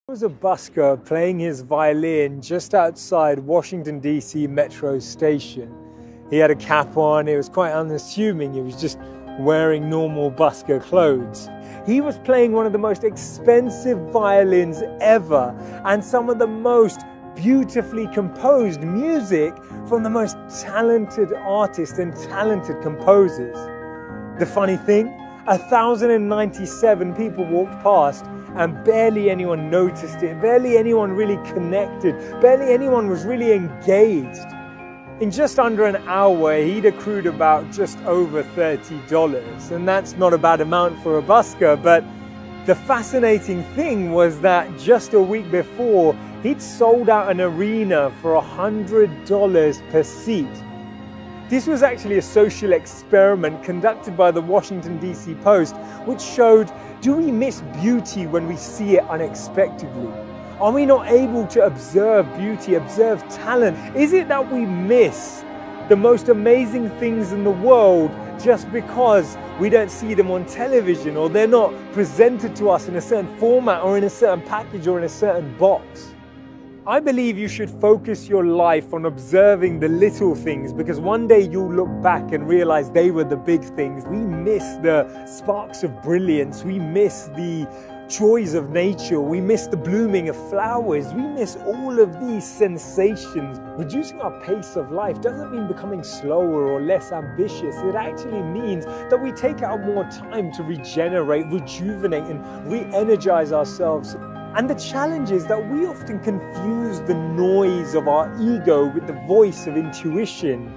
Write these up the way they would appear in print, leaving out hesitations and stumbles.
Was a busker playing his violin just outside Washington, D.C. Metro Station. He had a cap on, it was quite unassuming, he was just wearing normal busker clothes. He was playing one of the most expensive violins ever and some of the most beautifully composed music from the most talented artists and talented composers. The funny thing, 1,097 people walked past and barely anyone noticed it, barely anyone really connected, barely anyone was really engaged. In just under an hour, he'd accrued about just over $30, and that's not a bad amount for a busker, but the fascinating thing was that just a week before, he'd sold out an arena for $100 per seat. This was actually a social experiment conducted by the Washington, D.C. Post, which showed, do we miss beauty when we see it unexpectedly? Are we not able to observe beauty, observe talent? Is it that we miss the most amazing things in the world just because we don't see them on television, or they're not presented to us in a certain format or in a certain package or in a certain box? I believe you should focus your life on observing the little things, because one day you'll look back and realize they were the big things. We miss the sparks of brilliance. We miss the joys of nature. We miss the blooming of flowers. We miss all of these sensations. Reducing our pace of life doesn't mean becoming slower or less ambitious. It actually means that we take out more time to regenerate, rejuvenate, and re-energize ourselves. And the challenge is that we often confuse the noise of our ego with the voice of intuition.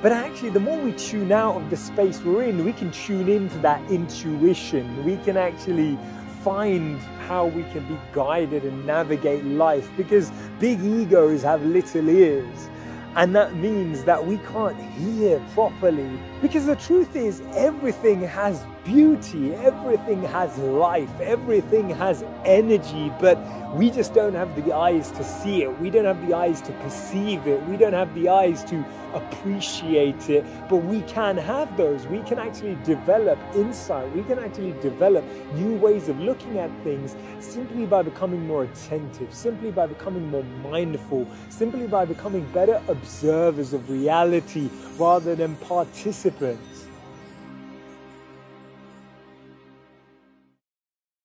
But actually, the more we tune out of the space we're in, we can tune into that intuition. We can actually find how we can be guided and navigate life, because big egos have little ears. And that means that we can't hear properly. Because the truth is, everything has beauty, everything has life, everything has energy, but we just don't have the eyes to see it. We don't have the eyes to perceive it. We don't have the eyes to appreciate it, but we can have those. We can actually develop insight. We can actually develop new ways of looking at things simply by becoming more attentive, simply by becoming more mindful, simply by becoming better observers of reality rather than participants.